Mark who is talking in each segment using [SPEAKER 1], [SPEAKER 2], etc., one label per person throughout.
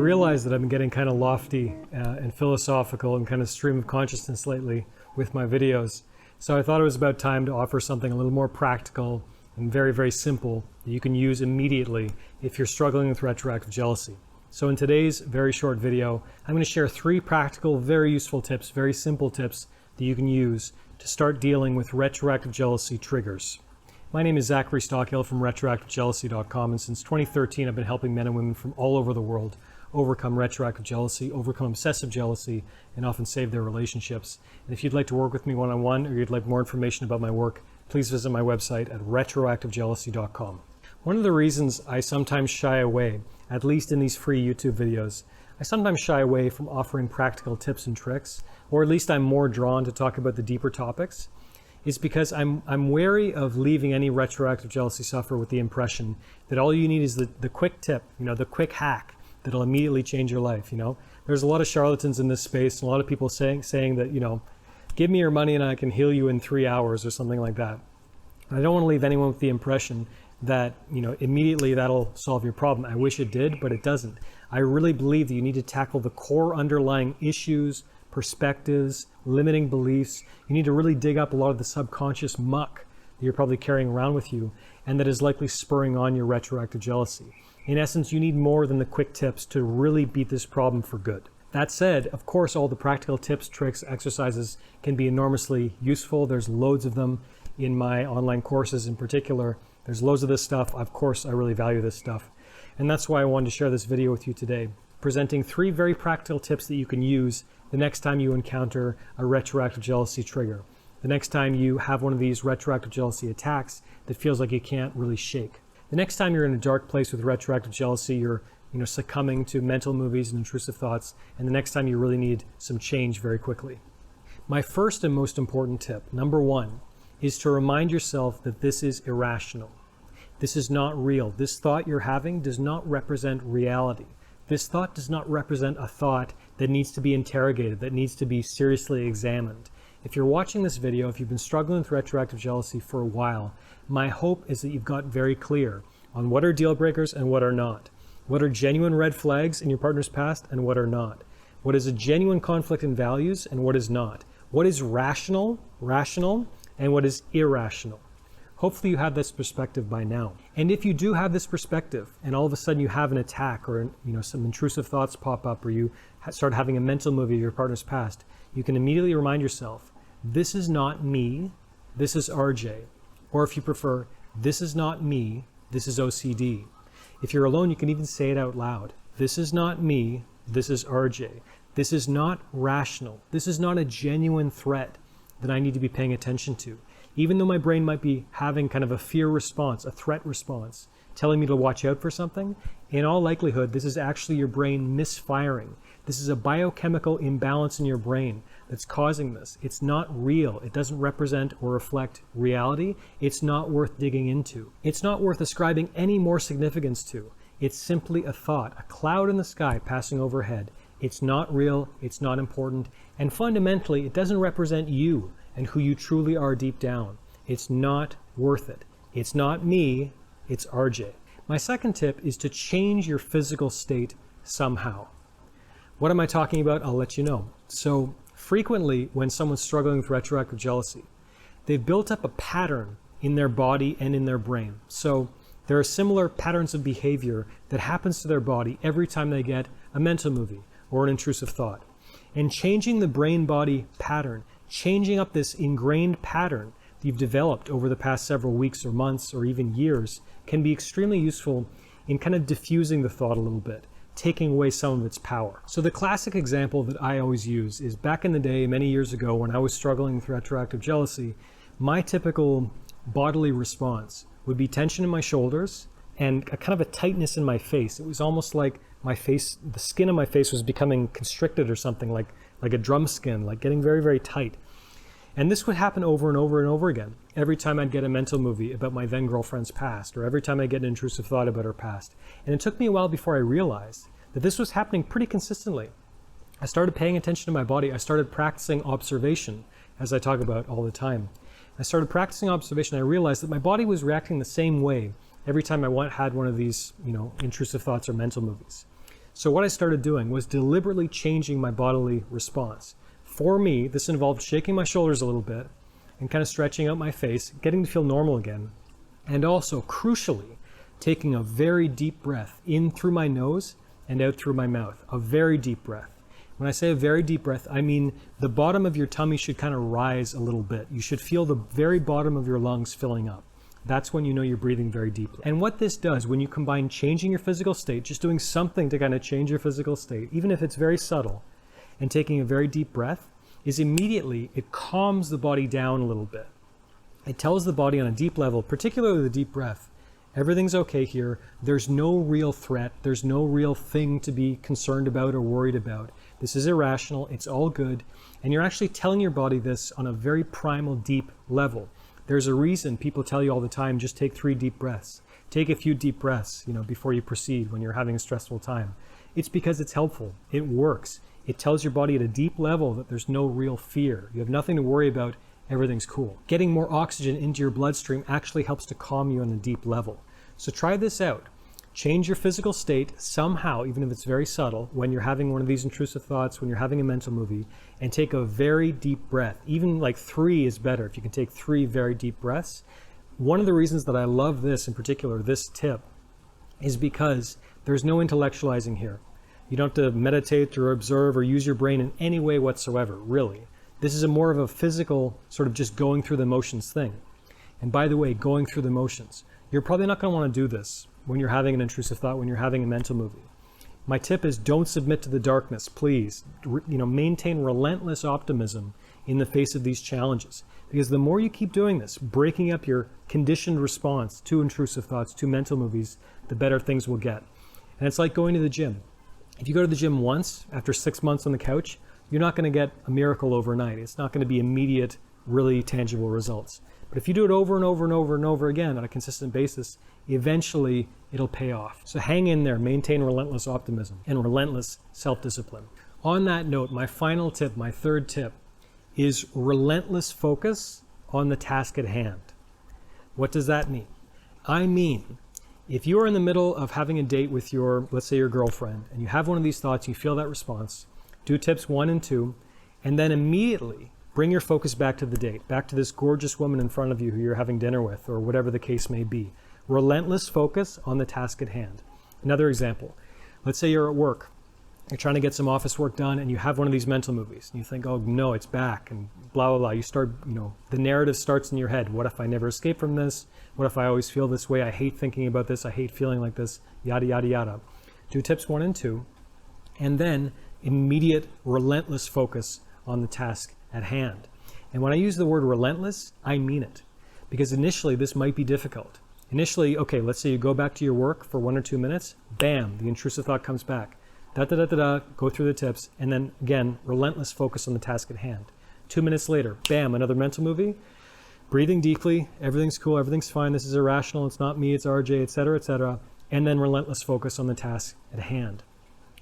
[SPEAKER 1] realize that I've been getting kind of lofty and philosophical and kind of stream of consciousness lately with my videos. So I thought it was about time to offer something a little more practical and very, very simple that you can use immediately if you're struggling with retroactive jealousy. So in today's very short video, I'm going to share 3 practical, very useful tips, very simple tips that you can use to start dealing with retroactive jealousy triggers. My name is Zachary Stockill from retroactivejealousy.com, and since 2013 I've been helping men and women from all over the world overcome retroactive jealousy, overcome obsessive jealousy, and often save their relationships. And if you'd like to work with me one-on-one, or you'd like more information about my work, please visit my website at retroactivejealousy.com. One of the reasons I sometimes shy away, at least in these free YouTube videos, I sometimes shy away from offering practical tips and tricks, or at least I'm more drawn to talk about the deeper topics, is because I'm wary of leaving any retroactive jealousy sufferer with the impression that all you need is the quick tip, the quick hack that'll immediately change your life. There's a lot of charlatans in this space, and a lot of people saying that, give me your money and I can heal you in 3 hours or something like that. I don't want to leave anyone with the impression that, immediately that'll solve your problem. I wish it did, but it doesn't. I really believe that you need to tackle the core underlying issues, perspectives, limiting beliefs. You need to really dig up a lot of the subconscious muck that you're probably carrying around with you and that is likely spurring on your retroactive jealousy. In essence, you need more than the quick tips to really beat this problem for good. That said, of course, all the practical tips, tricks, exercises can be enormously useful. There's loads of them in my online courses in particular. There's loads of this stuff. Of course, I really value this stuff. And that's why I wanted to share this video with you today, presenting 3 very practical tips that you can use the next time you encounter a retroactive jealousy trigger. The next time you have one of these retroactive jealousy attacks that feels like you can't really shake. The next time you're in a dark place with retroactive jealousy, you're succumbing to mental movies and intrusive thoughts, and the next time you really need some change very quickly. My first and most important tip, number 1, is to remind yourself that this is irrational. This is not real. This thought you're having does not represent reality. This thought does not represent a thought that needs to be interrogated, that needs to be seriously examined. If you're watching this video, if you've been struggling with retroactive jealousy for a while, my hope is that you've got very clear on what are deal breakers and what are not. What are genuine red flags in your partner's past and what are not. What is a genuine conflict in values and what is not. What is rational, and what is irrational. Hopefully you have this perspective by now. And if you do have this perspective and all of a sudden you have an attack or some intrusive thoughts pop up or you start having a mental movie of your partner's past, you can immediately remind yourself, this is not me, this is RJ. Or if you prefer, this is not me, this is OCD. If you're alone, you can even say it out loud. This is not me, this is RJ. This is not rational. This is not a genuine threat that I need to be paying attention to. Even though my brain might be having kind of a fear response, a threat response, telling me to watch out for something, in all likelihood, this is actually your brain misfiring. This is a biochemical imbalance in your brain that's causing this. It's not real. It doesn't represent or reflect reality. It's not worth digging into. It's not worth ascribing any more significance to. It's simply a thought, a cloud in the sky passing overhead. It's not real. It's not important. And fundamentally, it doesn't represent you and who you truly are deep down. It's not worth it. It's not me, it's RJ. My second tip is to change your physical state somehow. What am I talking about? I'll let you know. So frequently when someone's struggling with retroactive jealousy, they've built up a pattern in their body and in their brain. So there are similar patterns of behavior that happens to their body every time they get a mental movie or an intrusive thought. And changing the brain-body pattern, changing up this ingrained pattern that you've developed over the past several weeks or months or even years can be extremely useful in kind of diffusing the thought a little bit, taking away some of its power. So the classic example that I always use is back in the day, many years ago, when I was struggling with retroactive jealousy, my typical bodily response would be tension in my shoulders and a kind of a tightness in my face. It was almost like my face, the skin of my face was becoming constricted or something, like a drum skin, like getting very, very tight. And this would happen over and over and over again. Every time I'd get a mental movie about my then girlfriend's past, or every time I get an intrusive thought about her past. And it took me a while before I realized that this was happening pretty consistently. I started paying attention to my body. I started practicing observation, as I talk about all the time. I started practicing observation. I realized that my body was reacting the same way every time I had one of these, intrusive thoughts or mental movies. So what I started doing was deliberately changing my bodily response. For me, this involved shaking my shoulders a little bit and kind of stretching out my face, getting to feel normal again. And also, crucially, taking a very deep breath in through my nose and out through my mouth. A very deep breath. When I say a very deep breath, I mean the bottom of your tummy should kind of rise a little bit. You should feel the very bottom of your lungs filling up. That's when you know you're breathing very deeply. And what this does, when you combine changing your physical state, just doing something to kind of change your physical state, even if it's very subtle, and taking a very deep breath, is immediately it calms the body down a little bit. It tells the body on a deep level, particularly the deep breath, everything's okay here. There's no real threat. There's no real thing to be concerned about or worried about. This is irrational. It's all good. And you're actually telling your body this on a very primal, deep level. There's a reason people tell you all the time, just take 3 deep breaths. Take a few deep breaths, before you proceed when you're having a stressful time. It's because it's helpful. It works. It tells your body at a deep level that there's no real fear. You have nothing to worry about. Everything's cool. Getting more oxygen into your bloodstream actually helps to calm you on a deep level. So try this out. Change your physical state somehow, even if it's very subtle, when you're having one of these intrusive thoughts, when you're having a mental movie, and take a very deep breath. Even like 3 is better if you can take 3 very deep breaths. One of the reasons that I love this in particular, this tip, is because there's no intellectualizing here. You don't have to meditate or observe or use your brain in any way whatsoever, really. This is more of a physical sort of just going through the motions thing. And by the way, going through the motions. You're probably not going to want to do this when you're having an intrusive thought, when you're having a mental movie. My tip is don't submit to the darkness, please. Maintain relentless optimism in the face of these challenges. Because the more you keep doing this, breaking up your conditioned response to intrusive thoughts, to mental movies, the better things will get. And it's like going to the gym. If you go to the gym once, after 6 months on the couch, you're not going to get a miracle overnight. It's not going to be immediate, really tangible results. But if you do it over and over and over and over again on a consistent basis, eventually it'll pay off. So hang in there, maintain relentless optimism and relentless self-discipline. On that note, my final tip, my 3rd tip, is relentless focus on the task at hand. What does that mean? I mean, if you are in the middle of having a date with your, let's say your girlfriend, and you have one of these thoughts, you feel that response, do tips 1 and 2, and then immediately bring your focus back to the date, back to this gorgeous woman in front of you who you're having dinner with, or whatever the case may be. Relentless focus on the task at hand. Another example, let's say you're at work, you're trying to get some office work done, and you have one of these mental movies, and you think, oh no, it's back, and blah, blah, blah. You start, the narrative starts in your head. What if I never escape from this? What if I always feel this way? I hate thinking about this. I hate feeling like this, yada, yada, yada. Do tips 1 and 2, and then immediate, relentless focus on the task at hand. And when I use the word relentless, I mean it. Because initially, this might be difficult. Initially, okay, let's say you go back to your work for 1 or 2 minutes, bam, the intrusive thought comes back. Go through the tips, and then again, relentless focus on the task at hand. 2 minutes later, bam, another mental movie, breathing deeply, everything's cool, everything's fine, this is irrational, it's not me, it's RJ, etc., and then relentless focus on the task at hand.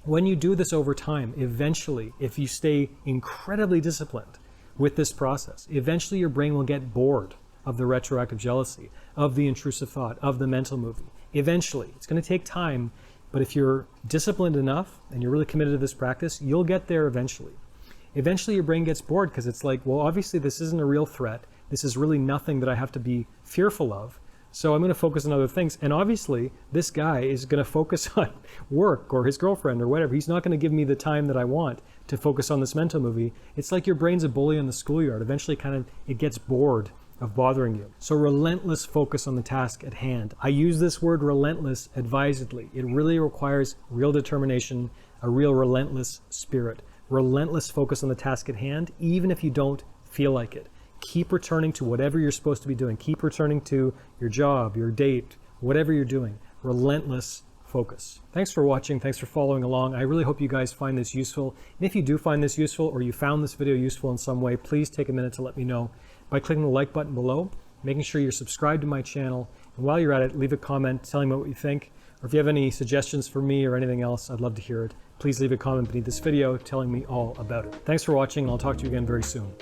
[SPEAKER 1] When you do this over time, eventually, if you stay incredibly disciplined with this process, eventually your brain will get bored of the retroactive jealousy, of the intrusive thought, of the mental movie. Eventually, it's going to take time, but if you're disciplined enough and you're really committed to this practice, you'll get there eventually. Eventually your brain gets bored because it's like, well, obviously this isn't a real threat. This is really nothing that I have to be fearful of. So I'm going to focus on other things. And obviously, this guy is going to focus on work or his girlfriend or whatever. He's not going to give me the time that I want to focus on this mental movie. It's like your brain's a bully in the schoolyard. Eventually, it gets bored of bothering you. So relentless focus on the task at hand. I use this word relentless advisedly. It really requires real determination, a real relentless spirit. Relentless focus on the task at hand, even if you don't feel like it. Keep returning to whatever you're supposed to be doing. Keep returning to your job, your date, whatever you're doing. Relentless focus. Thanks for watching. Thanks for following along. I really hope you guys find this useful. And if you do find this useful or you found this video useful in some way, please take a minute to let me know by clicking the like button below, making sure you're subscribed to my channel. And while you're at it, leave a comment telling me what you think. Or if you have any suggestions for me or anything else, I'd love to hear it. Please leave a comment beneath this video telling me all about it. Thanks for watching, and I'll talk to you again very soon.